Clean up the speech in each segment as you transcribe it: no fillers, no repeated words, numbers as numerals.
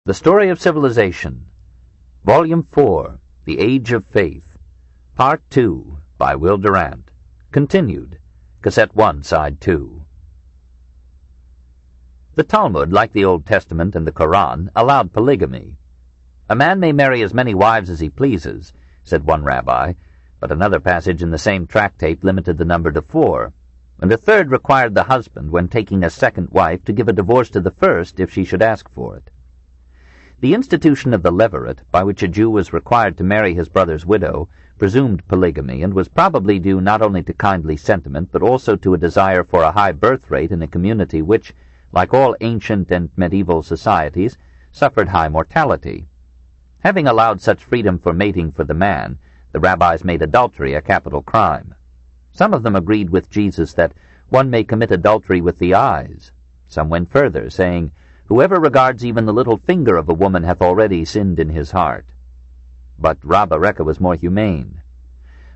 The Story of Civilization, Volume 4, The Age of Faith, Part 2, by Will Durant, continued, Cassette 1, Side 2. The Talmud, like the Old Testament and the Koran, allowed polygamy. A man may marry as many wives as he pleases, said one rabbi, but another passage in the same tractate limited the number to 4, and a third required the husband, when taking a second wife, to give a divorce to the first if she should ask for it. The institution of the levirate, by which a Jew was required to marry his brother's widow, presumed polygamy, and was probably due not only to kindly sentiment, but also to a desire for a high birth rate in a community which, like all ancient and medieval societies, suffered high mortality. Having allowed such freedom for mating for the man, the rabbis made adultery a capital crime. Some of them agreed with Jesus that one may commit adultery with the eyes. Some went further, saying, "Whoever regards even the little finger of a woman hath already sinned in his heart." But Rabbi Rekha was more humane.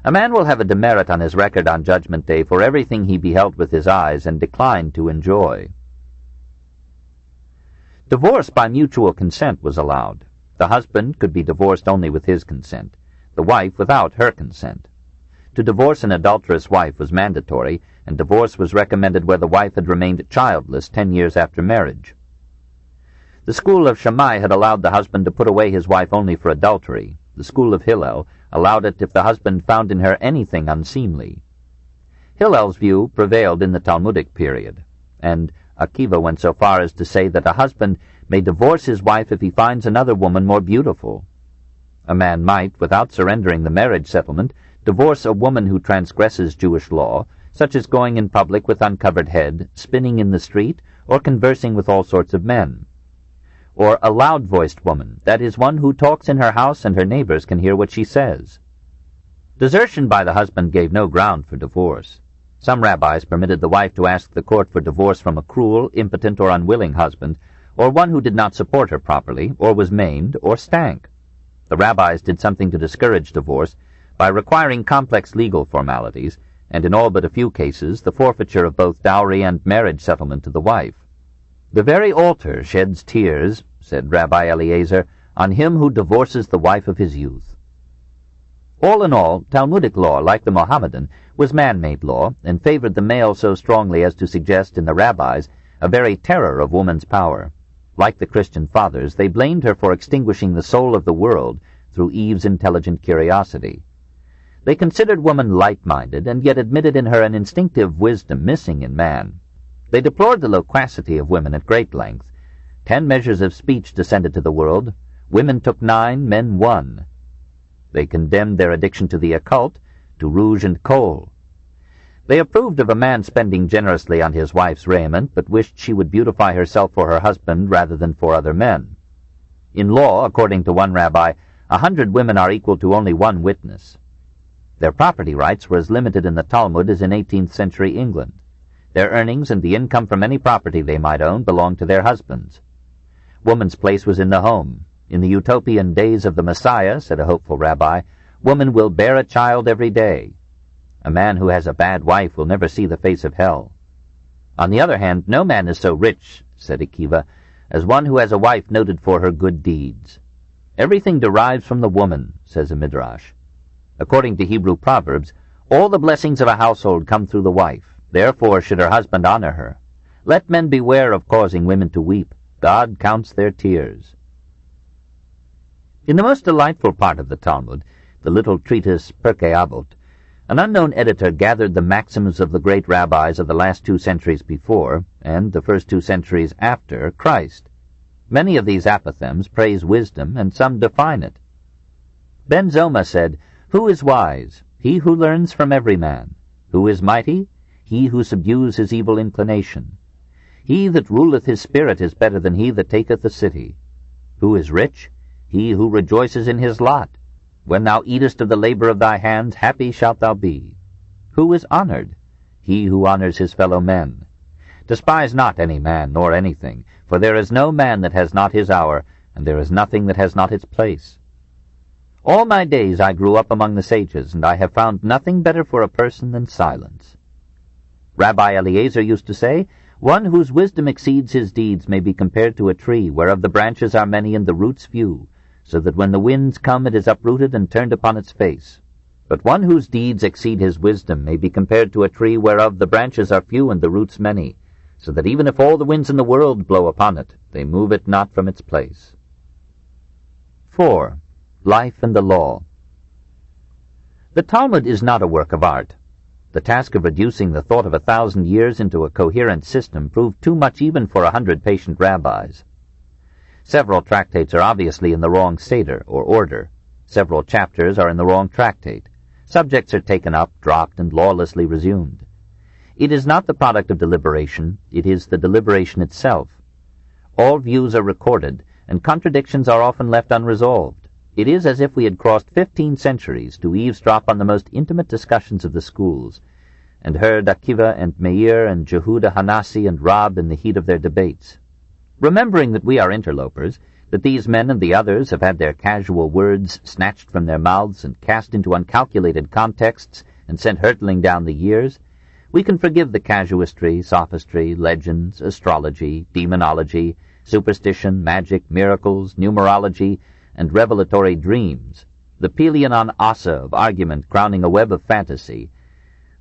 A man will have a demerit on his record on Judgment Day for everything he beheld with his eyes and declined to enjoy. Divorce by mutual consent was allowed. The husband could be divorced only with his consent, the wife without her consent. To divorce an adulterous wife was mandatory, and divorce was recommended where the wife had remained childless 10 years after marriage. The school of Shammai had allowed the husband to put away his wife only for adultery. The school of Hillel allowed it if the husband found in her anything unseemly. Hillel's view prevailed in the Talmudic period, and Akiva went so far as to say that a husband may divorce his wife if he finds another woman more beautiful. A man might, without surrendering the marriage settlement, divorce a woman who transgresses Jewish law, such as going in public with uncovered head, spinning in the street, or conversing with all sorts of men. Or a loud-voiced woman, that is, one who talks in her house and her neighbors can hear what she says. Desertion by the husband gave no ground for divorce. Some rabbis permitted the wife to ask the court for divorce from a cruel, impotent, or unwilling husband, or one who did not support her properly, or was maimed, or stank. The rabbis did something to discourage divorce by requiring complex legal formalities, and in all but a few cases the forfeiture of both dowry and marriage settlement to the wife. "The very altar sheds tears," said Rabbi Eliezer, "on him who divorces the wife of his youth." All in all, Talmudic law, like the Mohammedan, was man-made law, and favored the male so strongly as to suggest in the rabbis a very terror of woman's power. Like the Christian fathers, they blamed her for extinguishing the soul of the world through Eve's intelligent curiosity. They considered woman light-minded, and yet admitted in her an instinctive wisdom missing in man. They deplored the loquacity of women at great length. 10 measures of speech descended to the world. Women took 9, men 1. They condemned their addiction to the occult, to rouge and kohl. They approved of a man spending generously on his wife's raiment, but wished she would beautify herself for her husband rather than for other men. In law, according to one rabbi, 100 women are equal to only 1 witness. Their property rights were as limited in the Talmud as in 18th century England. Their earnings and the income from any property they might own belonged to their husbands. Woman's place was in the home. In the utopian days of the Messiah, said a hopeful rabbi, woman will bear a child every day. A man who has a bad wife will never see the face of hell. On the other hand, no man is so rich, said Akiva, as one who has a wife noted for her good deeds. Everything derives from the woman, says a midrash. According to Hebrew proverbs, all the blessings of a household come through the wife. Therefore should her husband honor her. Let men beware of causing women to weep. God counts their tears. In the most delightful part of the Talmud, the little treatise Pirkei Avot, an unknown editor gathered the maxims of the great rabbis of the last 2 centuries before, and the first 2 centuries after, Christ. Many of these apothegms praise wisdom, and some define it. Ben Zoma said, "Who is wise? He who learns from every man. Who is mighty? He who subdues his evil inclination. He that ruleth his spirit is better than he that taketh a city. Who is rich? He who rejoices in his lot. When thou eatest of the labor of thy hands, happy shalt thou be. Who is honored? He who honors his fellow men. Despise not any man nor anything, for there is no man that has not his hour, and there is nothing that has not its place. All my days I grew up among the sages, and I have found nothing better for a person than silence." Rabbi Eliezer used to say, One whose wisdom exceeds his deeds may be compared to a tree, whereof the branches are many and the roots few, so that when the winds come it is uprooted and turned upon its face. But one whose deeds exceed his wisdom may be compared to a tree, whereof the branches are few and the roots many, so that even if all the winds in the world blow upon it, they move it not from its place. 4. Life and the Law. The Talmud is not a work of art. The task of reducing the thought of 1,000 years into a coherent system proved too much even for 100 patient rabbis. Several tractates are obviously in the wrong seder, or order. Several chapters are in the wrong tractate. Subjects are taken up, dropped, and lawlessly resumed. It is not the product of deliberation, it is the deliberation itself. All views are recorded, and contradictions are often left unresolved. It is as if we had crossed 15 centuries to eavesdrop on the most intimate discussions of the schools, and heard Akiva and Meir and Jehuda Hanasi and Rab in the heat of their debates. Remembering that we are interlopers, that these men and the others have had their casual words snatched from their mouths and cast into uncalculated contexts and sent hurtling down the years, we can forgive the casuistry, sophistry, legends, astrology, demonology, superstition, magic, miracles, numerology, and revelatory dreams, the Pelion Asa of argument crowning a web of fantasy,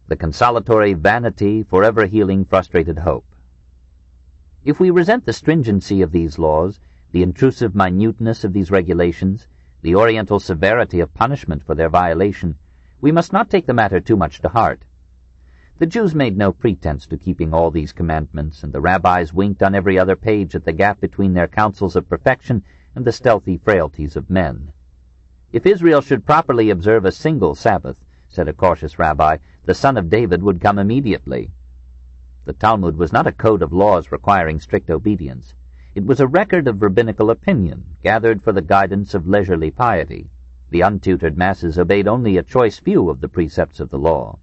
the consolatory vanity forever healing frustrated hope. If we resent the stringency of these laws, the intrusive minuteness of these regulations, the oriental severity of punishment for their violation, we must not take the matter too much to heart. The Jews made no pretense to keeping all these commandments, and the rabbis winked on every other page at the gap between their counsels of perfection and the stealthy frailties of men. If Israel should properly observe a single Sabbath, said a cautious rabbi, the son of David would come immediately. The Talmud was not a code of laws requiring strict obedience. It was a record of rabbinical opinion, gathered for the guidance of leisurely piety. The untutored masses obeyed only a choice few of the precepts of the law.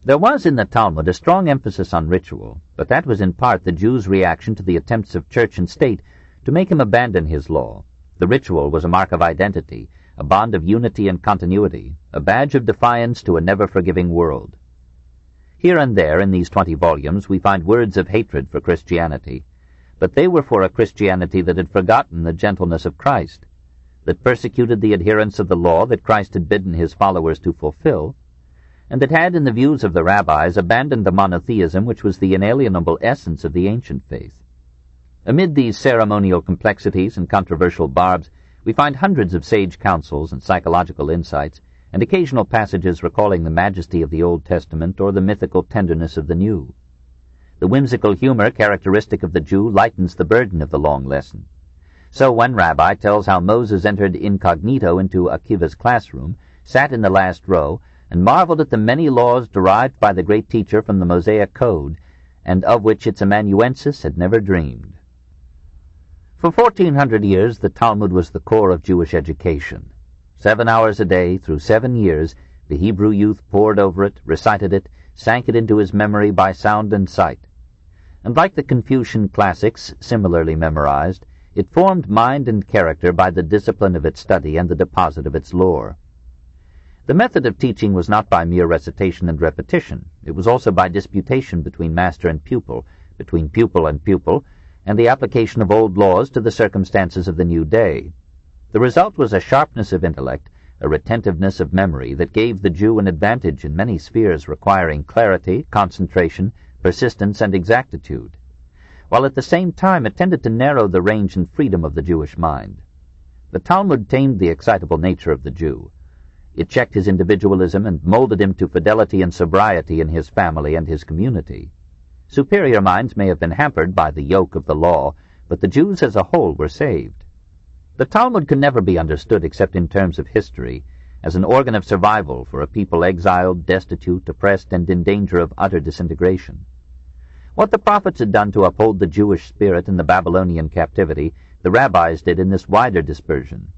There was in the Talmud a strong emphasis on ritual, but that was in part the Jew's reaction to the attempts of church and state to make him abandon his law. The ritual was a mark of identity, a bond of unity and continuity, a badge of defiance to a never-forgiving world. Here and there in these 20 volumes we find words of hatred for Christianity, but they were for a Christianity that had forgotten the gentleness of Christ, that persecuted the adherents of the law that Christ had bidden his followers to fulfill, and that had, in the views of the rabbis, abandoned the monotheism which was the inalienable essence of the ancient faith. Amid these ceremonial complexities and controversial barbs, we find hundreds of sage counsels and psychological insights, and occasional passages recalling the majesty of the Old Testament or the mythical tenderness of the New. The whimsical humor characteristic of the Jew lightens the burden of the long lesson. So one rabbi tells how Moses entered incognito into Akiva's classroom, sat in the last row, and marveled at the many laws derived by the great teacher from the Mosaic Code, and of which its amanuensis had never dreamed. For 1,400 years the Talmud was the core of Jewish education. 7 hours a day, through 7 years, the Hebrew youth pored over it, recited it, sank it into his memory by sound and sight. And like the Confucian classics, similarly memorized, it formed mind and character by the discipline of its study and the deposit of its lore. The method of teaching was not by mere recitation and repetition. It was also by disputation between master and pupil, between pupil and pupil, and the application of old laws to the circumstances of the new day. The result was a sharpness of intellect, a retentiveness of memory that gave the Jew an advantage in many spheres requiring clarity, concentration, persistence, and exactitude, while at the same time it tended to narrow the range and freedom of the Jewish mind. The Talmud tamed the excitable nature of the Jew. It checked his individualism and molded him to fidelity and sobriety in his family and his community. Superior minds may have been hampered by the yoke of the law, but the Jews as a whole were saved. The Talmud can never be understood except in terms of history, as an organ of survival for a people exiled, destitute, oppressed, and in danger of utter disintegration. What the prophets had done to uphold the Jewish spirit in the Babylonian captivity, the rabbis did in this wider dispersion.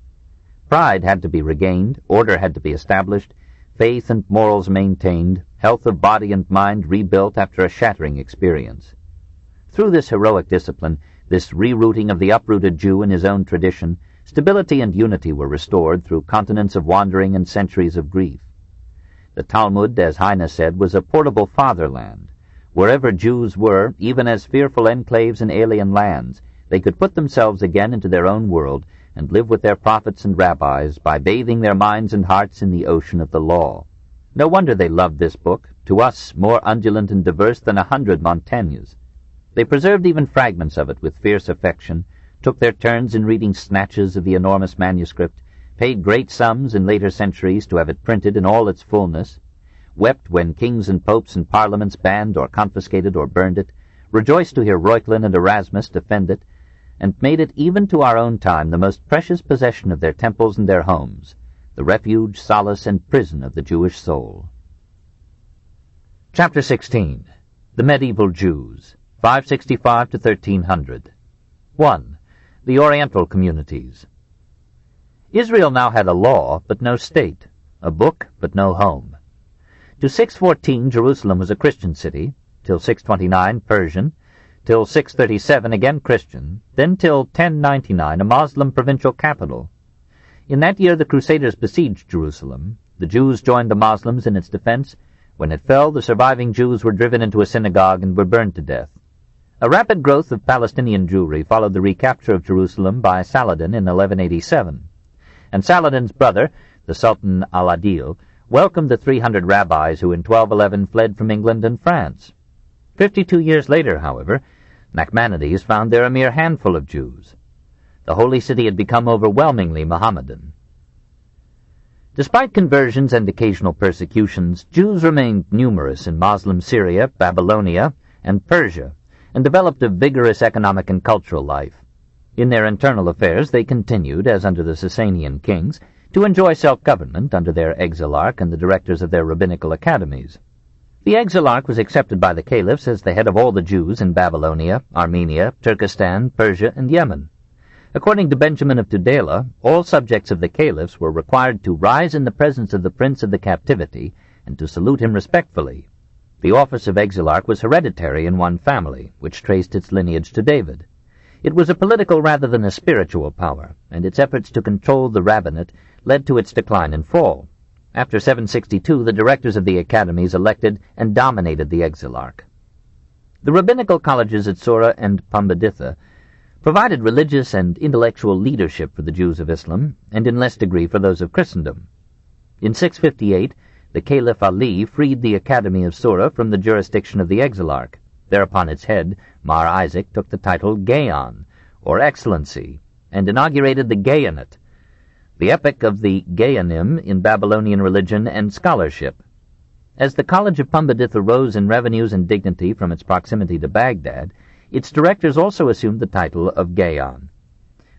Pride had to be regained, order had to be established, faith and morals maintained, health of body and mind rebuilt after a shattering experience. Through this heroic discipline, this rerouting of the uprooted Jew in his own tradition, stability and unity were restored through continents of wandering and centuries of grief. The Talmud, as Heine said, was a portable fatherland, Wherever Jews were, even as fearful enclaves in alien lands, they could put themselves again into their own world and live with their prophets and rabbis by bathing their minds and hearts in the ocean of the law. No wonder they loved this book, to us more undulant and diverse than 100 Montaignes. They preserved even fragments of it with fierce affection, took their turns in reading snatches of the enormous manuscript, paid great sums in later centuries to have it printed in all its fullness, wept when kings and popes and parliaments banned or confiscated or burned it, rejoiced to hear Reuchlin and Erasmus defend it, and made it even to our own time the most precious possession of their temples and their homes, the refuge, solace, and prison of the Jewish soul. Chapter 16. The Medieval Jews, 565 to 1300. 1. The Oriental Communities. Israel now had a law, but no state, a book, but no home. To 614 Jerusalem was a Christian city, till 629 Persian, till 637 again Christian, then till 1099 a Moslem provincial capital. In that year the Crusaders besieged Jerusalem. The Jews joined the Moslems in its defense. When it fell, the surviving Jews were driven into a synagogue and were burned to death. A rapid growth of Palestinian Jewry followed the recapture of Jerusalem by Saladin in 1187. And Saladin's brother, the Sultan al-Adil, welcomed the 300 rabbis who in 1211 fled from England and France. 52 years later, however, Nachmanides found there a mere handful of Jews. The holy city had become overwhelmingly Mohammedan. Despite conversions and occasional persecutions, Jews remained numerous in Moslem Syria, Babylonia, and Persia, and developed a vigorous economic and cultural life. In their internal affairs they continued, as under the Sasanian kings, to enjoy self-government under their exilarch and the directors of their rabbinical academies. The exilarch was accepted by the caliphs as the head of all the Jews in Babylonia, Armenia, Turkestan, Persia, and Yemen. According to Benjamin of Tudela, all subjects of the caliphs were required to rise in the presence of the prince of the captivity and to salute him respectfully. The office of exilarch was hereditary in one family, which traced its lineage to David. It was a political rather than a spiritual power, and its efforts to control the rabbinate led to its decline and fall. After 762, the directors of the academies elected and dominated the exilarch. The rabbinical colleges at Sora and Pumbeditha provided religious and intellectual leadership for the Jews of Islam, and in less degree for those of Christendom. In 658, the Caliph Ali freed the Academy of Sora from the jurisdiction of the exilarch. Thereupon its head, Mar Isaac, took the title Gaon, or Excellency, and inaugurated the Gaonate, the epoch of the Gaonim in Babylonian religion and scholarship. As the College of Pumbeditha rose in revenues and dignity from its proximity to Baghdad, its directors also assumed the title of Gaon.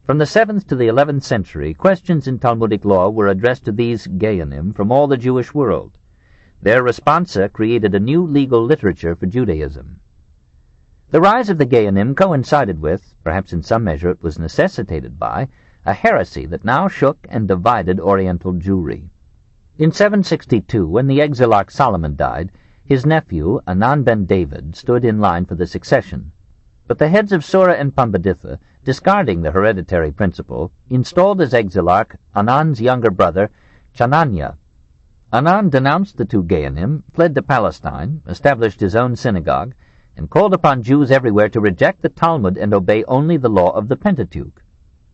From the 7th to the 11th century, questions in Talmudic law were addressed to these Gaonim from all the Jewish world. Their responsa created a new legal literature for Judaism. The rise of the Gaonim coincided with, perhaps in some measure it was necessitated by, a heresy that now shook and divided Oriental Jewry. In 762, when the exilarch Solomon died, his nephew, Anan ben David, stood in line for the succession. But the heads of Sora and Pumbeditha, discarding the hereditary principle, installed as exilarch Anan's younger brother, Chananya. Anan denounced the two Gaonim, fled to Palestine, established his own synagogue, and called upon Jews everywhere to reject the Talmud and obey only the law of the Pentateuch.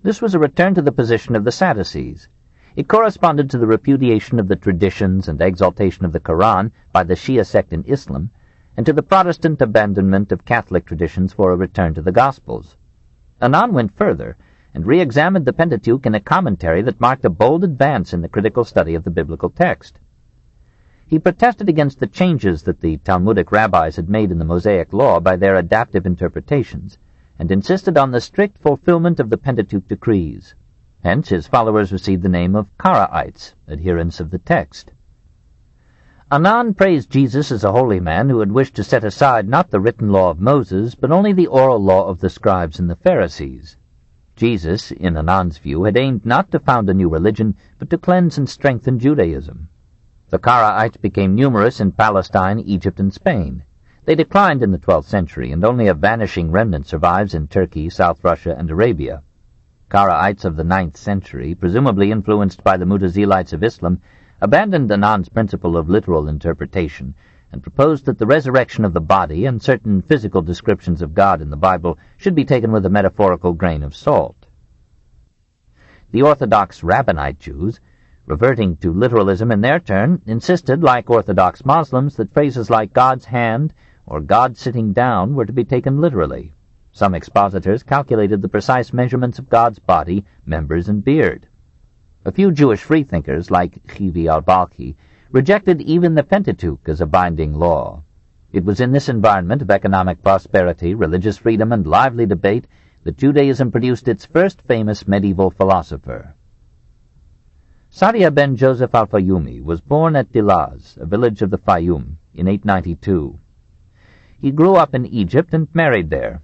This was a return to the position of the Sadducees. It corresponded to the repudiation of the traditions and exaltation of the Quran by the Shia sect in Islam, and to the Protestant abandonment of Catholic traditions for a return to the Gospels. Anan went further, and re-examined the Pentateuch in a commentary that marked a bold advance in the critical study of the biblical text. He protested against the changes that the Talmudic rabbis had made in the Mosaic law by their adaptive interpretations, and insisted on the strict fulfillment of the Pentateuch decrees. Hence his followers received the name of Karaites, adherents of the text. Anan praised Jesus as a holy man who had wished to set aside not the written law of Moses, but only the oral law of the scribes and the Pharisees. Jesus, in Anan's view, had aimed not to found a new religion, but to cleanse and strengthen Judaism. The Karaites became numerous in Palestine, Egypt, and Spain. They declined in the 12th century, and only a vanishing remnant survives in Turkey, South Russia, and Arabia. Karaites of the 9th century, presumably influenced by the Mutazilites of Islam, abandoned Anan's principle of literal interpretation and proposed that the resurrection of the body and certain physical descriptions of God in the Bible should be taken with a metaphorical grain of salt. The Orthodox Rabbinite Jews, reverting to literalism in their turn, insisted, like Orthodox Muslims, that phrases like God's hand or God sitting down were to be taken literally. Some expositors calculated the precise measurements of God's body, members, and beard. A few Jewish freethinkers, like Chivi al-Balkhi, rejected even the Pentateuch as a binding law. It was in this environment of economic prosperity, religious freedom, and lively debate that Judaism produced its first famous medieval philosopher. Saadia ben Joseph al-Fayoumi was born at Dilaz, a village of the Fayoum, in 892. He grew up in Egypt and married there.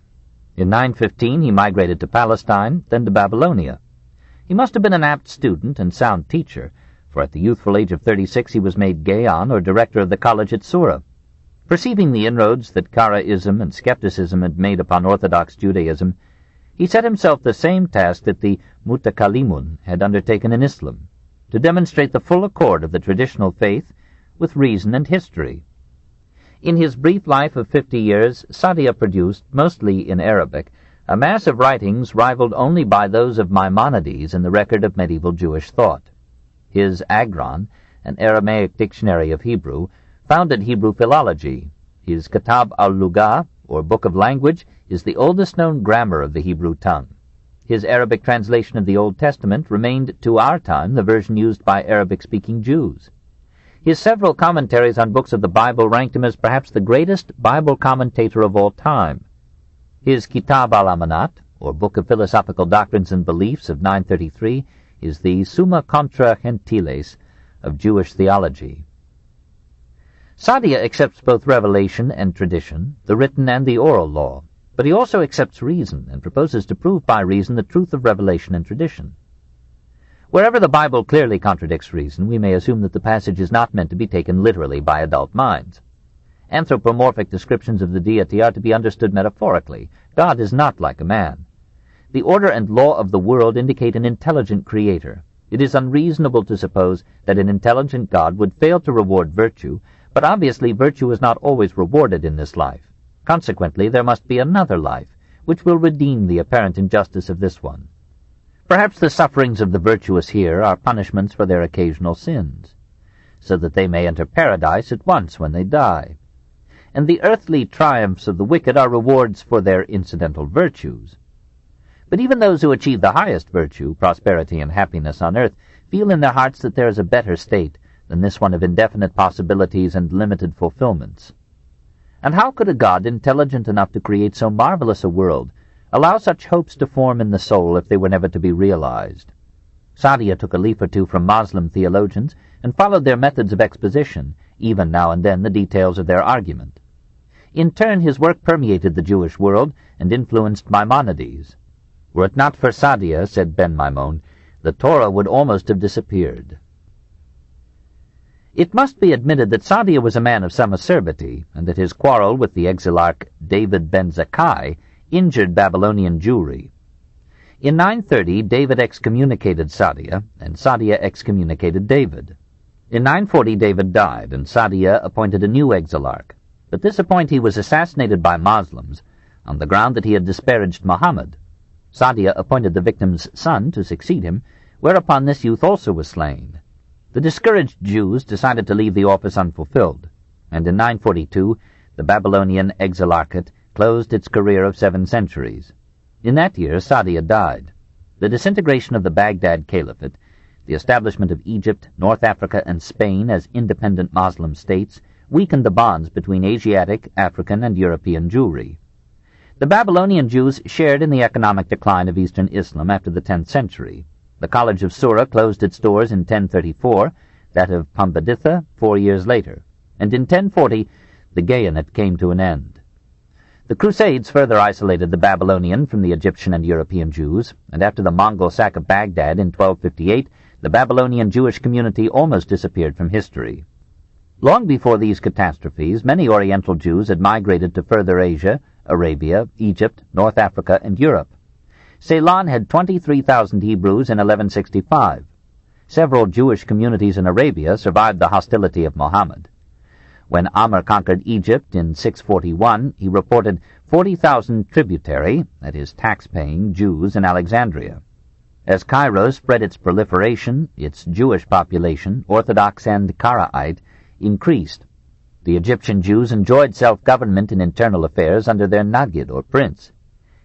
In 915 he migrated to Palestine, then to Babylonia. He must have been an apt student and sound teacher, for at the youthful age of 36 he was made Gaon, or director of the college at Sura. Perceiving the inroads that Karaism and skepticism had made upon Orthodox Judaism, he set himself the same task that the Mutakallimun had undertaken in Islam, to demonstrate the full accord of the traditional faith with reason and history. In his brief life of 50 years, Saadia produced, mostly in Arabic, a mass of writings rivaled only by those of Maimonides in the record of medieval Jewish thought. His Agron, an Aramaic dictionary of Hebrew, founded Hebrew philology. His Kitab al-Lugha, or Book of Language, is the oldest known grammar of the Hebrew tongue. His Arabic translation of the Old Testament remained to our time the version used by Arabic-speaking Jews. His several commentaries on books of the Bible ranked him as perhaps the greatest Bible commentator of all time. His Kitab al-Amanat, or Book of Philosophical Doctrines and Beliefs of 933, is the Summa Contra Gentiles of Jewish theology. Saadia accepts both revelation and tradition, the written and the oral law, but he also accepts reason and proposes to prove by reason the truth of revelation and tradition. Wherever the Bible clearly contradicts reason, we may assume that the passage is not meant to be taken literally by adult minds. Anthropomorphic descriptions of the deity are to be understood metaphorically. God is not like a man. The order and law of the world indicate an intelligent creator. It is unreasonable to suppose that an intelligent God would fail to reward virtue, but obviously virtue is not always rewarded in this life. Consequently, there must be another life, which will redeem the apparent injustice of this one. Perhaps the sufferings of the virtuous here are punishments for their occasional sins, so that they may enter paradise at once when they die. And the earthly triumphs of the wicked are rewards for their incidental virtues. But even those who achieve the highest virtue, prosperity and happiness on earth, feel in their hearts that there is a better state than this one of indefinite possibilities and limited fulfillments. And how could a God intelligent enough to create so marvelous a world allow such hopes to form in the soul if they were never to be realized? Saadia took a leaf or two from Muslim theologians and followed their methods of exposition, even now and then the details of their argument. In turn, his work permeated the Jewish world and influenced Maimonides. Were it not for Saadia, said Ben Maimon, the Torah would almost have disappeared. It must be admitted that Saadia was a man of some acerbity, and that his quarrel with the exilarch David ben Zakkai injured Babylonian Jewry. In 930, David excommunicated Saadia, and Saadia excommunicated David. In 940, David died, and Saadia appointed a new exilarch, but this appointee was assassinated by Muslims on the ground that he had disparaged Muhammad. Saadia appointed the victim's son to succeed him, whereupon this youth also was slain. The discouraged Jews decided to leave the office unfulfilled, and in 942 the Babylonian exilarchate closed its career of 7 centuries. In that year Saadia died. The disintegration of the Baghdad Caliphate, the establishment of Egypt, North Africa, and Spain as independent Muslim states, weakened the bonds between Asiatic, African, and European Jewry. The Babylonian Jews shared in the economic decline of Eastern Islam after the 10th century. The College of Sura closed its doors in 1034, that of Pumbeditha 4 years later, and in 1040 the Gaonate came to an end. The Crusades further isolated the Babylonian from the Egyptian and European Jews, and after the Mongol sack of Baghdad in 1258, the Babylonian Jewish community almost disappeared from history. Long before these catastrophes, many Oriental Jews had migrated to further Asia, Arabia, Egypt, North Africa, and Europe. Ceylon had 23,000 Hebrews in 1165. Several Jewish communities in Arabia survived the hostility of Muhammad. When Amr conquered Egypt in 641, he reported 40,000 tributary, that is, tax-paying, Jews in Alexandria. As Cairo spread its proliferation, its Jewish population, Orthodox and Karaite, increased. The Egyptian Jews enjoyed self-government in internal affairs under their Nagid, or prince.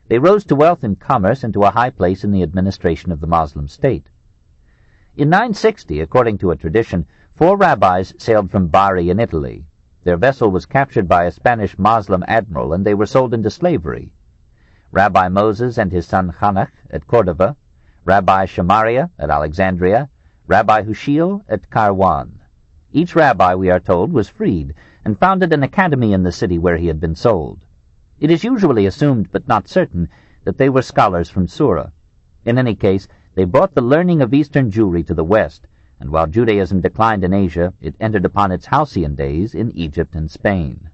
They rose to wealth in commerce and to a high place in the administration of the Moslem state. In 960, according to a tradition, 4 rabbis sailed from Bari in Italy. Their vessel was captured by a Spanish Moslem admiral, and they were sold into slavery. Rabbi Moses and his son Hanach at Cordova, Rabbi Shamaria at Alexandria, Rabbi Hushiel at Karwan. Each rabbi, we are told, was freed and founded an academy in the city where he had been sold. It is usually assumed, but not certain, that they were scholars from Sura. In any case, they brought the learning of Eastern Jewry to the West, and while Judaism declined in Asia, it entered upon its halcyon days in Egypt and Spain.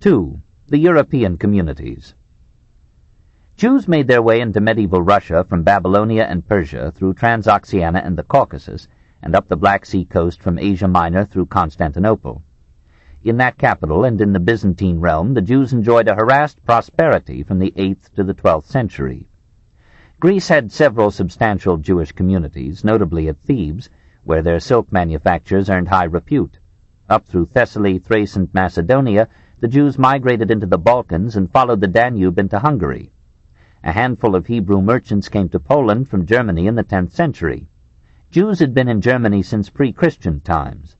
2. The European communities. Jews made their way into medieval Russia from Babylonia and Persia through Transoxiana and the Caucasus, and up the Black Sea coast from Asia Minor through Constantinople. In that capital and in the Byzantine realm, the Jews enjoyed a harassed prosperity from the 8th to the 12th century. Greece had several substantial Jewish communities, notably at Thebes, where their silk manufactures earned high repute. Up through Thessaly, Thrace, and Macedonia, the Jews migrated into the Balkans and followed the Danube into Hungary. A handful of Hebrew merchants came to Poland from Germany in the 10th century. Jews had been in Germany since pre-Christian times.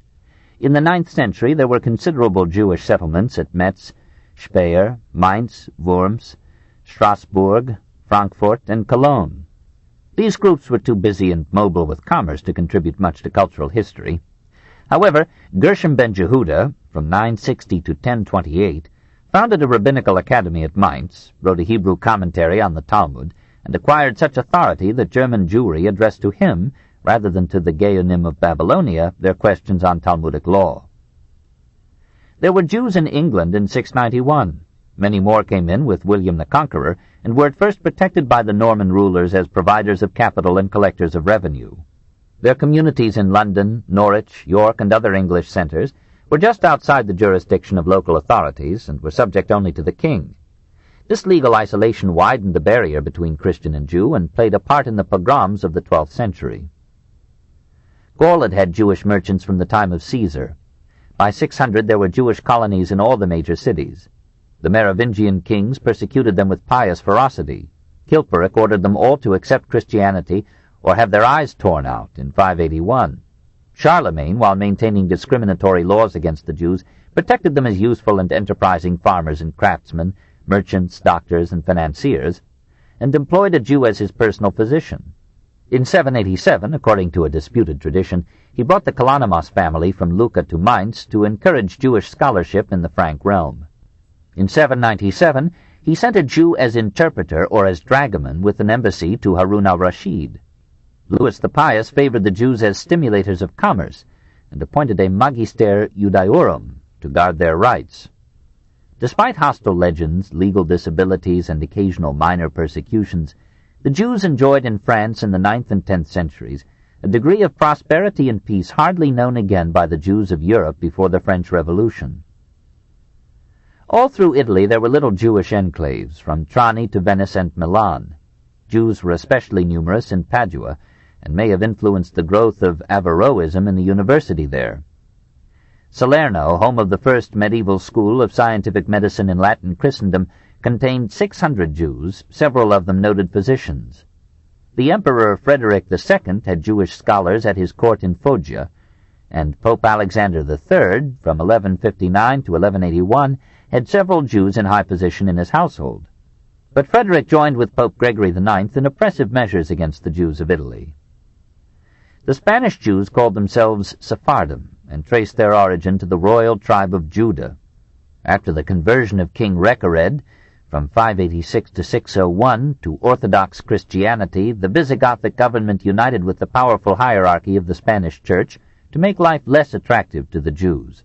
In the 9th century, there were considerable Jewish settlements at Metz, Speyer, Mainz, Worms, Strasbourg, Frankfurt, and Cologne. These groups were too busy and mobile with commerce to contribute much to cultural history. However, Gershom ben Jehuda, from 960 to 1028, founded a rabbinical academy at Mainz, wrote a Hebrew commentary on the Talmud, and acquired such authority that German Jewry addressed to him, rather than to the Gaonim of Babylonia, their questions on Talmudic law. There were Jews in England in 691. Many more came in with William the Conqueror, and were at first protected by the Norman rulers as providers of capital and collectors of revenue. Their communities in London, Norwich, York, and other English centres were just outside the jurisdiction of local authorities and were subject only to the king. This legal isolation widened the barrier between Christian and Jew and played a part in the pogroms of the 12th century. Gaul had Jewish merchants from the time of Caesar. By 600 there were Jewish colonies in all the major cities. The Merovingian kings persecuted them with pious ferocity. Chilperic ordered them all to accept Christianity or have their eyes torn out in 581. Charlemagne, while maintaining discriminatory laws against the Jews, protected them as useful and enterprising farmers and craftsmen, merchants, doctors, and financiers, and employed a Jew as his personal physician. In 787, according to a disputed tradition, he brought the Kalonymos family from Lucca to Mainz to encourage Jewish scholarship in the Frank realm. In 797, he sent a Jew as interpreter or as dragoman with an embassy to Harun al-Rashid. Louis the Pious favored the Jews as stimulators of commerce and appointed a magister Judaeorum to guard their rights. Despite hostile legends, legal disabilities, and occasional minor persecutions, the Jews enjoyed in France in the 9th and 10th centuries a degree of prosperity and peace hardly known again by the Jews of Europe before the French Revolution. All through Italy there were little Jewish enclaves, from Trani to Venice and Milan. Jews were especially numerous in Padua, and may have influenced the growth of Averroism in the university there. Salerno, home of the first medieval school of scientific medicine in Latin Christendom, contained 600 Jews, several of them noted physicians. The Emperor Frederick II had Jewish scholars at his court in Foggia, and Pope Alexander III, from 1159 to 1181, had several Jews in high position in his household. But Frederick joined with Pope Gregory IX in oppressive measures against the Jews of Italy. The Spanish Jews called themselves Sephardim and traced their origin to the royal tribe of Judah. After the conversion of King Recared, from 586 to 601, to Orthodox Christianity, the Visigothic government united with the powerful hierarchy of the Spanish Church to make life less attractive to the Jews.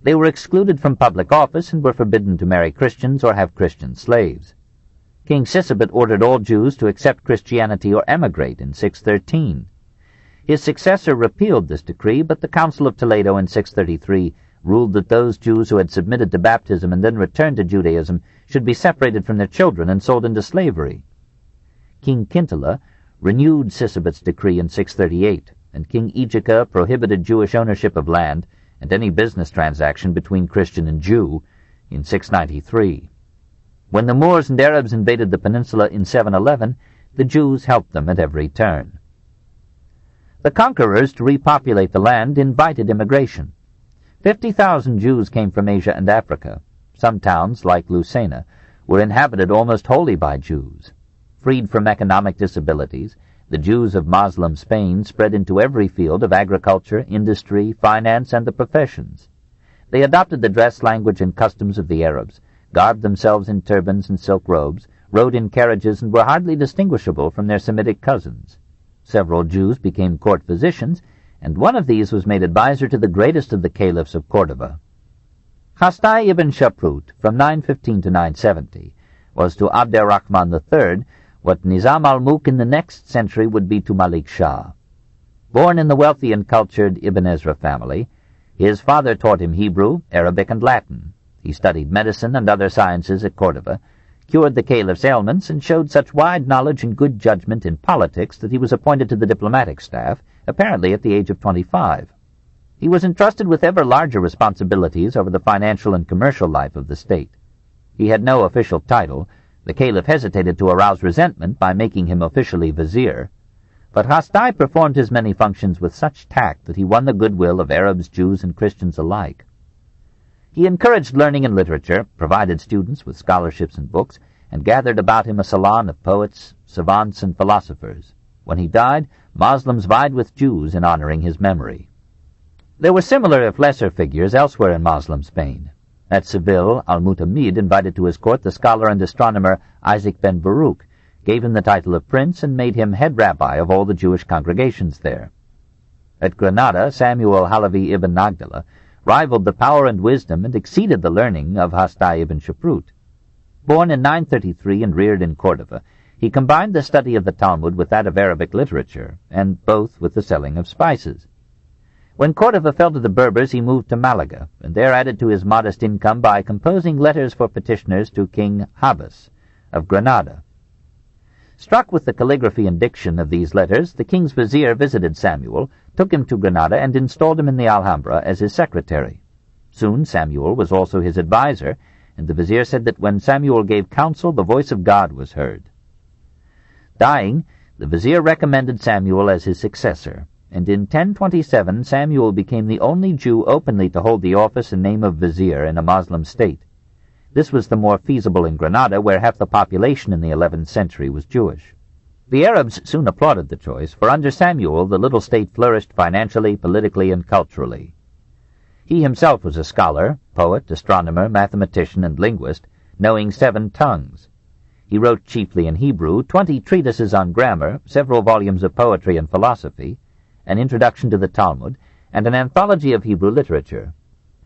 They were excluded from public office and were forbidden to marry Christians or have Christian slaves. King Sigebert ordered all Jews to accept Christianity or emigrate in 613. His successor repealed this decree, but the Council of Toledo in 633 ruled that those Jews who had submitted to baptism and then returned to Judaism should be separated from their children and sold into slavery. King Quintila renewed Sisabat's decree in 638, and King Egica prohibited Jewish ownership of land and any business transaction between Christian and Jew in 693. When the Moors and Arabs invaded the peninsula in 711, the Jews helped them at every turn. The conquerors, to repopulate the land, invited immigration. 50,000 Jews came from Asia and Africa. Some towns, like Lucena, were inhabited almost wholly by Jews. Freed from economic disabilities, the Jews of Moslem Spain spread into every field of agriculture, industry, finance, and the professions. They adopted the dress, language, and customs of the Arabs, garbed themselves in turbans and silk robes, rode in carriages, and were hardly distinguishable from their Semitic cousins. Several Jews became court physicians, and one of these was made advisor to the greatest of the caliphs of Cordova. Hasdai ibn Shaprut, from 915 to 970, was to Abd ar-Rahman III what Nizam al-Mulk in the next century would be to Malik Shah. Born in the wealthy and cultured Ibn Ezra family, his father taught him Hebrew, Arabic, and Latin. He studied medicine and other sciences at Cordova, cured the caliph's ailments, and showed such wide knowledge and good judgment in politics that he was appointed to the diplomatic staff, apparently at the age of 25. He was entrusted with ever larger responsibilities over the financial and commercial life of the state. He had no official title. The caliph hesitated to arouse resentment by making him officially vizier, but Hasdai performed his many functions with such tact that he won the goodwill of Arabs, Jews, and Christians alike. He encouraged learning and literature, provided students with scholarships and books, and gathered about him a salon of poets, savants, and philosophers. When he died, Muslims vied with Jews in honoring his memory. There were similar, if lesser, figures elsewhere in Moslem Spain. At Seville, Al-Mutamid invited to his court the scholar and astronomer Isaac ben Baruch, gave him the title of prince, and made him head rabbi of all the Jewish congregations there. At Granada, Samuel Halavi ibn Nagdala rivaled the power and wisdom and exceeded the learning of Hasdai ibn Shaprut. Born in 933 and reared in Cordova, he combined the study of the Talmud with that of Arabic literature, and both with the selling of spices. When Cordova fell to the Berbers, he moved to Malaga, and there added to his modest income by composing letters for petitioners to King Habas of Granada. Struck with the calligraphy and diction of these letters, the king's vizier visited Samuel, took him to Granada, and installed him in the Alhambra as his secretary. Soon Samuel was also his adviser, and the vizier said that when Samuel gave counsel, the voice of God was heard. Dying, the vizier recommended Samuel as his successor, and in 1027 Samuel became the only Jew openly to hold the office and name of vizier in a Moslem state. This was the more feasible in Granada, where half the population in the 11th century was Jewish. The Arabs soon applauded the choice, for under Samuel the little state flourished financially, politically, and culturally. He himself was a scholar, poet, astronomer, mathematician, and linguist, knowing 7 tongues. He wrote chiefly in Hebrew, 20 treatises on grammar, several volumes of poetry and philosophy, an introduction to the Talmud, and an anthology of Hebrew literature.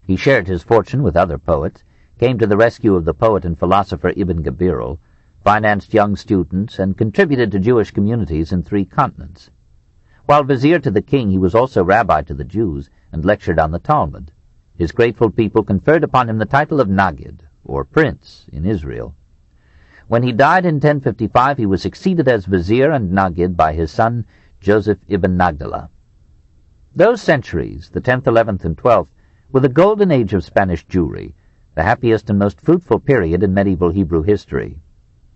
He shared his fortune with other poets, came to the rescue of the poet and philosopher Ibn Gabirol, financed young students, and contributed to Jewish communities in 3 continents. While vizier to the king, he was also rabbi to the Jews and lectured on the Talmud. His grateful people conferred upon him the title of Nagid, or prince, in Israel. When he died in 1055, he was succeeded as vizier and Nagid by his son Joseph ibn Nagdala. Those centuries, the 10th, 11th, and 12th, were the golden age of Spanish Jewry, the happiest and most fruitful period in medieval Hebrew history.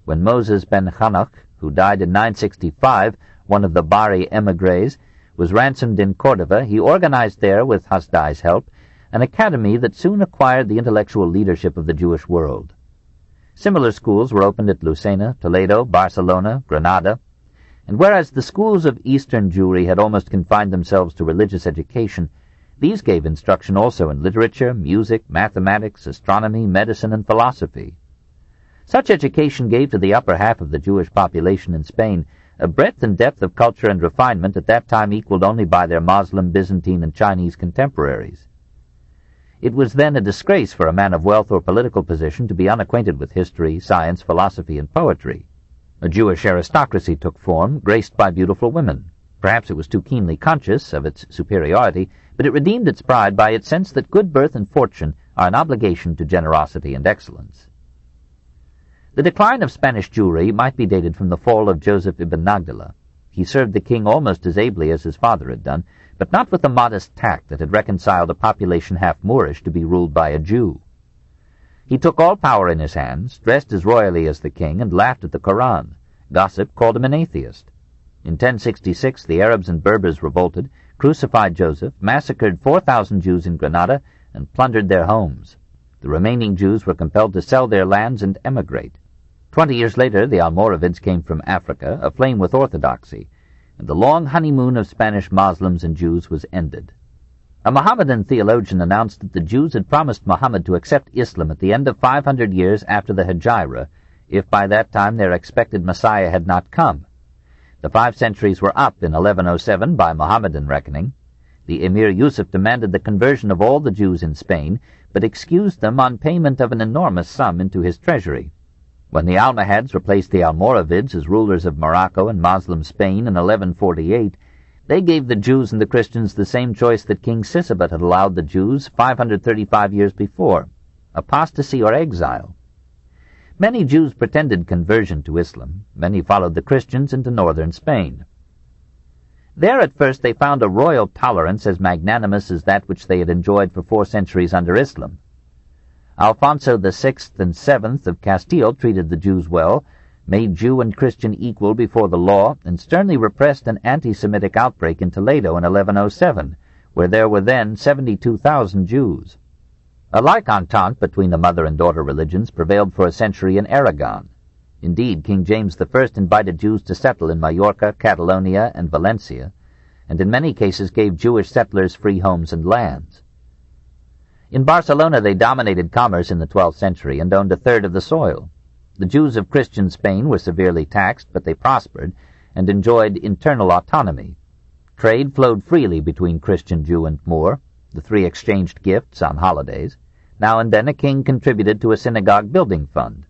When Moses ben Hanoch, who died in 965, one of the Bari emigres, was ransomed in Cordova, he organized there, with Hasdai's help, an academy that soon acquired the intellectual leadership of the Jewish world. Similar schools were opened at Lucena, Toledo, Barcelona, Granada, and whereas the schools of Eastern Jewry had almost confined themselves to religious education, these gave instruction also in literature, music, mathematics, astronomy, medicine, and philosophy. Such education gave to the upper half of the Jewish population in Spain a breadth and depth of culture and refinement at that time equaled only by their Moslem, Byzantine, and Chinese contemporaries. It was then a disgrace for a man of wealth or political position to be unacquainted with history, science, philosophy, and poetry. A Jewish aristocracy took form, graced by beautiful women. Perhaps it was too keenly conscious of its superiority, but it redeemed its pride by its sense that good birth and fortune are an obligation to generosity and excellence. The decline of Spanish Jewry might be dated from the fall of Joseph ibn Nagdala. He served the king almost as ably as his father had done, but not with the modest tact that had reconciled a population half Moorish to be ruled by a Jew. He took all power in his hands, dressed as royally as the king, and laughed at the Koran. Gossip called him an atheist. In 1066, the Arabs and Berbers revolted, crucified Joseph, massacred 4,000 Jews in Granada, and plundered their homes. The remaining Jews were compelled to sell their lands and emigrate. 20 years later, the Almoravids came from Africa, aflame with orthodoxy, and the long honeymoon of Spanish Muslims and Jews was ended. A Mohammedan theologian announced that the Jews had promised Muhammad to accept Islam at the end of 500 years after the Hijrah, if by that time their expected Messiah had not come. The 5 centuries were up in 1107 by Mohammedan reckoning. The Emir Yusuf demanded the conversion of all the Jews in Spain, but excused them on payment of an enormous sum into his treasury. When the Almohads replaced the Almoravids as rulers of Morocco and Moslem Spain in 1148, they gave the Jews and the Christians the same choice that King Sisebut had allowed the Jews 535 years before: apostasy or exile. Many Jews pretended conversion to Islam. Many followed the Christians into northern Spain. There at first they found a royal tolerance as magnanimous as that which they had enjoyed for 4 centuries under Islam. Alfonso VI and VII of Castile treated the Jews well, made Jew and Christian equal before the law, and sternly repressed an anti-Semitic outbreak in Toledo in 1107, where there were then 72,000 Jews. A like entente between the mother and daughter religions prevailed for a century in Aragon. Indeed, King James I invited Jews to settle in Majorca, Catalonia, and Valencia, and in many cases gave Jewish settlers free homes and lands. In Barcelona they dominated commerce in the 12th century and owned a third of the soil. The Jews of Christian Spain were severely taxed, but they prospered and enjoyed internal autonomy. Trade flowed freely between Christian Jew and Moor. The 3 exchanged gifts on holidays. Now and then a king contributed to a synagogue building fund.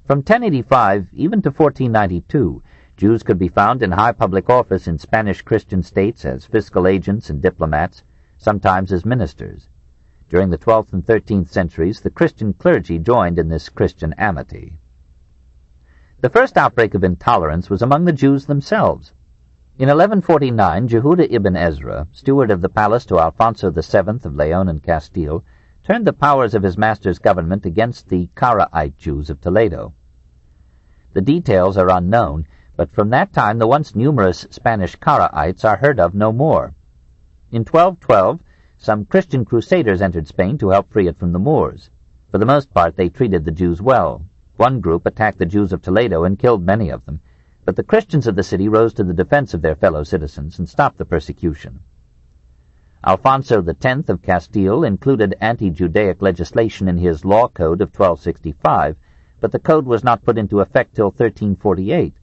From 1085 even to 1492, Jews could be found in high public office in Spanish Christian states as fiscal agents and diplomats, sometimes as ministers. During the 12th and 13th centuries, the Christian clergy joined in this Christian amity. The first outbreak of intolerance was among the Jews themselves. In 1149, Jehuda ibn Ezra, steward of the palace to Alfonso VII of Leon and Castile, turned the powers of his master's government against the Karaite Jews of Toledo. The details are unknown, but from that time the once numerous Spanish Karaites are heard of no more. In 1212, some Christian crusaders entered Spain to help free it from the Moors. For the most part they treated the Jews well. One group attacked the Jews of Toledo and killed many of them, but the Christians of the city rose to the defense of their fellow citizens and stopped the persecution. Alfonso X of Castile included anti-Judaic legislation in his law code of 1265, but the code was not put into effect till 1348.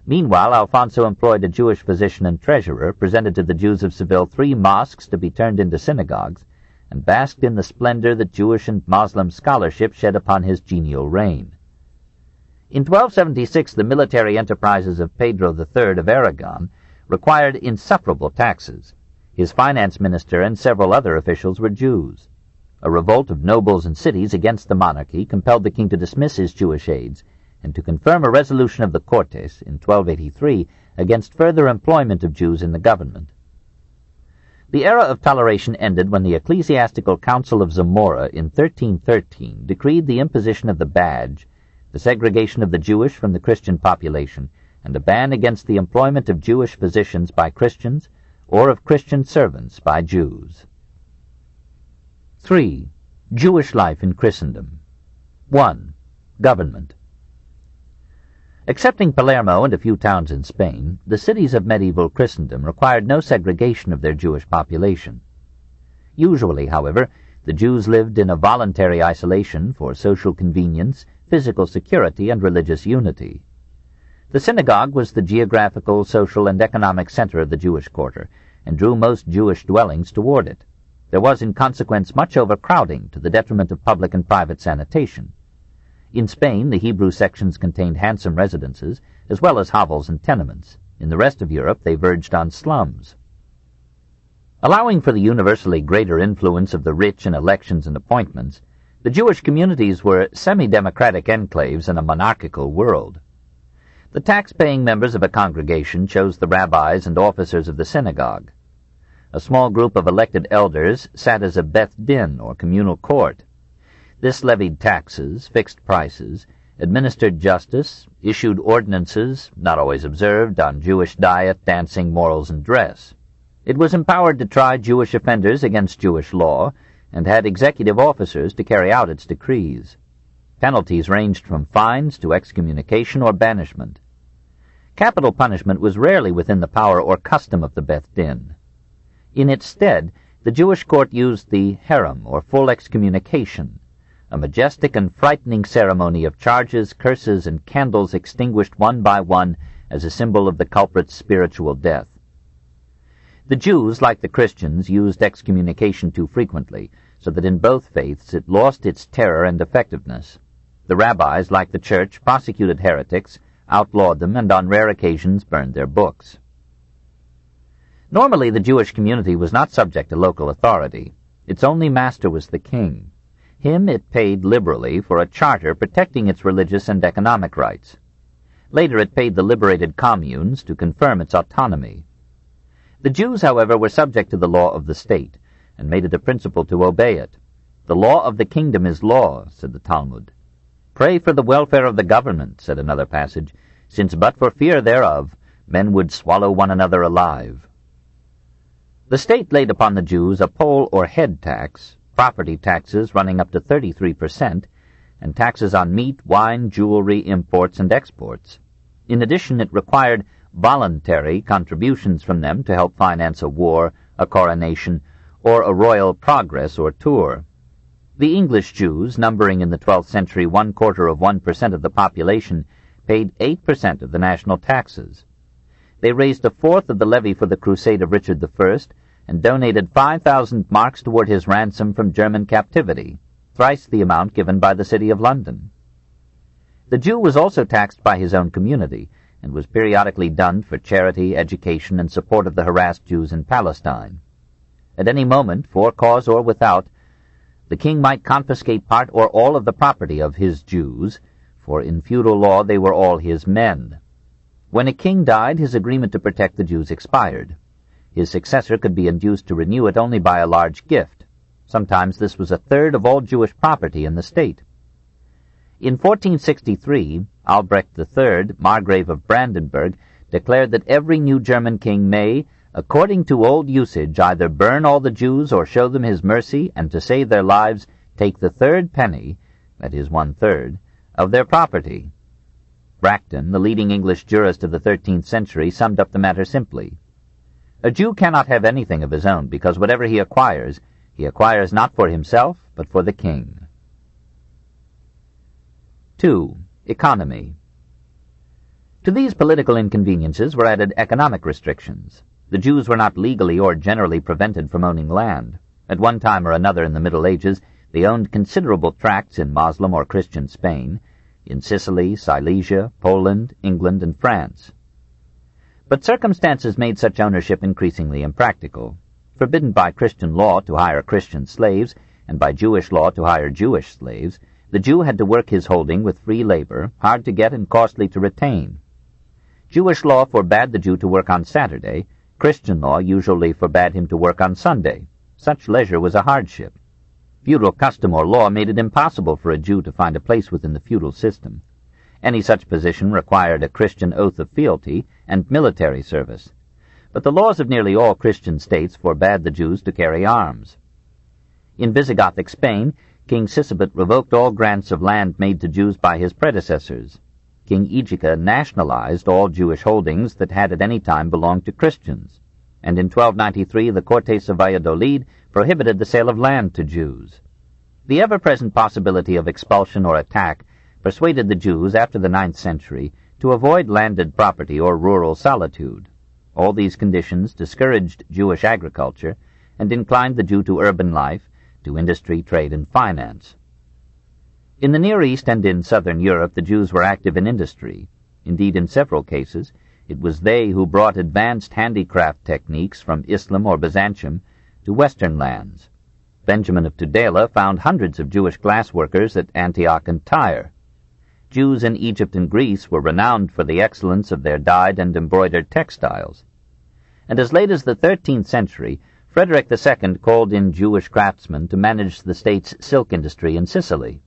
Meanwhile, Alfonso employed a Jewish physician and treasurer, presented to the Jews of Seville 3 mosques to be turned into synagogues, and basked in the splendor that Jewish and Moslem scholarship shed upon his genial reign. In 1276, the military enterprises of Pedro III of Aragon required insufferable taxes. His finance minister and several other officials were Jews. A revolt of nobles and cities against the monarchy compelled the king to dismiss his Jewish aides and to confirm a resolution of the Cortes in 1283 against further employment of Jews in the government. The era of toleration ended when the Ecclesiastical Council of Zamora in 1313 decreed the imposition of the badge, the segregation of the Jewish from the Christian population, and a ban against the employment of Jewish physicians by Christians or of Christian servants by Jews. 3. Jewish life in Christendom. 1. Government. Excepting Palermo and a few towns in Spain, the cities of medieval Christendom required no segregation of their Jewish population. Usually, however, the Jews lived in a voluntary isolation for social convenience, physical security, and religious unity. The synagogue was the geographical, social, and economic center of the Jewish quarter, and drew most Jewish dwellings toward it. There was, in consequence, much overcrowding to the detriment of public and private sanitation. In Spain, the Hebrew sections contained handsome residences, as well as hovels and tenements. In the rest of Europe, they verged on slums. Allowing for the universally greater influence of the rich in elections and appointments, the Jewish communities were semi-democratic enclaves in a monarchical world. The tax-paying members of a congregation chose the rabbis and officers of the synagogue. A small group of elected elders sat as a Beth Din, or communal court. This levied taxes, fixed prices, administered justice, issued ordinances, not always observed, on Jewish diet, dancing, morals, and dress. It was empowered to try Jewish offenders against Jewish law, and had executive officers to carry out its decrees. Penalties ranged from fines to excommunication or banishment. Capital punishment was rarely within the power or custom of the Beth Din. In its stead, the Jewish court used the herem, or full excommunication, a majestic and frightening ceremony of charges, curses, and candles extinguished one by one as a symbol of the culprit's spiritual death. The Jews, like the Christians, used excommunication too frequently, so that in both faiths it lost its terror and effectiveness. The rabbis, like the Church, prosecuted heretics, outlawed them, and on rare occasions burned their books. Normally the Jewish community was not subject to local authority. Its only master was the king. Him it paid liberally for a charter protecting its religious and economic rights. Later it paid the liberated communes to confirm its autonomy. The Jews, however, were subject to the law of the state, and made it a principle to obey it. The law of the kingdom is law, said the Talmud. Pray for the welfare of the government, said another passage, since but for fear thereof men would swallow one another alive. The state laid upon the Jews a poll or head tax, property taxes running up to 33%, and taxes on meat, wine, jewelry, imports, and exports. In addition, it required voluntary contributions from them to help finance a war, a coronation, or a royal progress or tour. The English Jews, numbering in the 12th century 1/4% of the population, paid 8% of the national taxes. They raised a fourth of the levy for the crusade of Richard I and donated 5,000 marks toward his ransom from German captivity, thrice the amount given by the city of London. The Jew was also taxed by his own community, and was periodically dunned for charity, education, and support of the harassed Jews in Palestine. At any moment, for cause or without, the king might confiscate part or all of the property of his Jews, for in feudal law they were all his men. When a king died, his agreement to protect the Jews expired. His successor could be induced to renew it only by a large gift. Sometimes this was a third of all Jewish property in the state. In 1463, Albrecht III, Margrave of Brandenburg, declared that every new German king may, according to old usage, either burn all the Jews or show them his mercy, and to save their lives, take the third penny, that is 1/3, of their property. Bracton, the leading English jurist of the 13th century, summed up the matter simply. A Jew cannot have anything of his own, because whatever he acquires not for himself, but for the king. 2. Economy. To these political inconveniences were added economic restrictions. The Jews were not legally or generally prevented from owning land. At one time or another in the Middle Ages, they owned considerable tracts in Moslem or Christian Spain, in Sicily, Silesia, Poland, England, and France. But circumstances made such ownership increasingly impractical. Forbidden by Christian law to hire Christian slaves, and by Jewish law to hire Jewish slaves, the Jew had to work his holding with free labor, hard to get and costly to retain. Jewish law forbade the Jew to work on Saturday. Christian law usually forbade him to work on Sunday. Such leisure was a hardship. Feudal custom or law made it impossible for a Jew to find a place within the feudal system. Any such position required a Christian oath of fealty and military service. But the laws of nearly all Christian states forbade the Jews to carry arms. In Visigothic Spain, King Sigebert revoked all grants of land made to Jews by his predecessors. King Egica nationalized all Jewish holdings that had at any time belonged to Christians. And in 1293 the Cortes of Valladolid prohibited the sale of land to Jews. The ever-present possibility of expulsion or attack persuaded the Jews after the 9th century to avoid landed property or rural solitude. All these conditions discouraged Jewish agriculture and inclined the Jew to urban life, to industry, trade, and finance. In the Near East and in southern Europe, the Jews were active in industry. Indeed, in several cases, It was they who brought advanced handicraft techniques from Islam or Byzantium to Western lands. Benjamin of Tudela found hundreds of Jewish glassworkers at Antioch and Tyre. Jews in Egypt and Greece were renowned for the excellence of their dyed and embroidered textiles. And as late as the 13th century, Frederick II called in Jewish craftsmen to manage the state's silk industry in Sicily.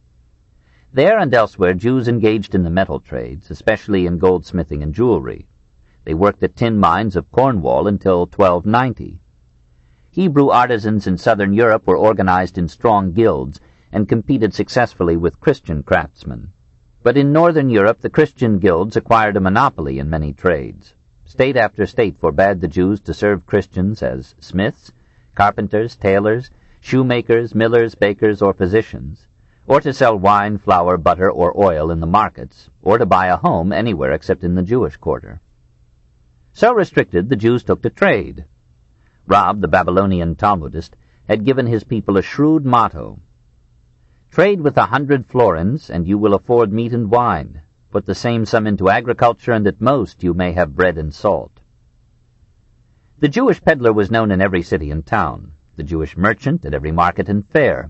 There and elsewhere, Jews engaged in the metal trades, especially in goldsmithing and jewelry. They worked the tin mines of Cornwall until 1290. Hebrew artisans in southern Europe were organized in strong guilds and competed successfully with Christian craftsmen. But in northern Europe, the Christian guilds acquired a monopoly in many trades. State after state forbade the Jews to serve Christians as smiths, carpenters, tailors, shoemakers, millers, bakers, or physicians, or to sell wine, flour, butter, or oil in the markets, or to buy a home anywhere except in the Jewish quarter. So restricted, the Jews took to trade. Rab, the Babylonian Talmudist, had given his people a shrewd motto: "Trade with 100 florins, and you will afford meat and wine. Put the same sum into agriculture, and at most you may have bread and salt." The Jewish peddler was known in every city and town, the Jewish merchant at every market and fair.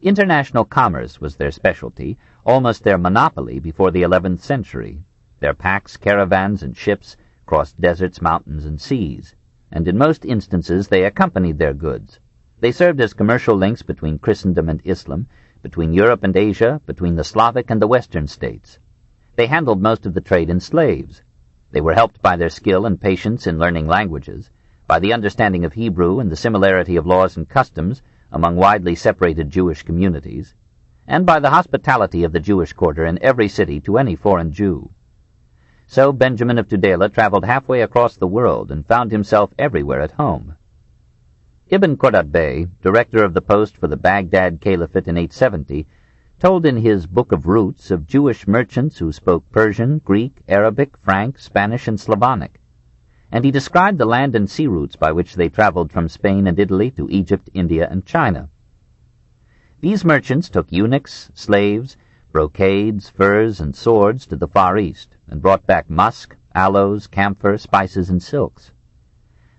International commerce was their specialty, almost their monopoly before the 11th century. Their packs, caravans, and ships crossed deserts, mountains, and seas, and in most instances they accompanied their goods. They served as commercial links between Christendom and Islam, between Europe and Asia, between the Slavic and the Western states. They handled most of the trade in slaves. They were helped by their skill and patience in learning languages, by the understanding of Hebrew and the similarity of laws and customs among widely separated Jewish communities, and by the hospitality of the Jewish quarter in every city to any foreign Jew. So Benjamin of Tudela traveled halfway across the world and found himself everywhere at home. Ibn Khordad Bey, director of the post for the Baghdad Caliphate in 870, told in his Book of Roots of Jewish merchants who spoke Persian, Greek, Arabic, Frank, Spanish, and Slavonic, and he described the land and sea routes by which they traveled from Spain and Italy to Egypt, India, and China. These merchants took eunuchs, slaves, brocades, furs, and swords to the Far East, and brought back musk, aloes, camphor, spices, and silks.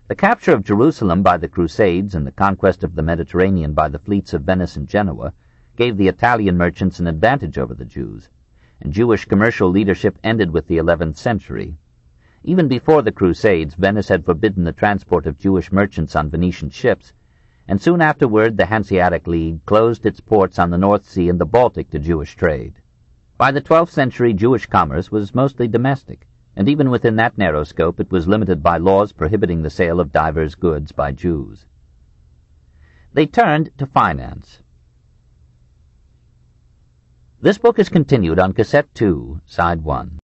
The capture of Jerusalem by the Crusades and the conquest of the Mediterranean by the fleets of Venice and Genoa gave the Italian merchants an advantage over the Jews, and Jewish commercial leadership ended with the 11th century. Even before the Crusades, Venice had forbidden the transport of Jewish merchants on Venetian ships, and soon afterward the Hanseatic League closed its ports on the North Sea and the Baltic to Jewish trade. By the 12th century, Jewish commerce was mostly domestic, and even within that narrow scope it was limited by laws prohibiting the sale of divers goods by Jews. They turned to finance. This book is continued on Cassette 2, Side 1.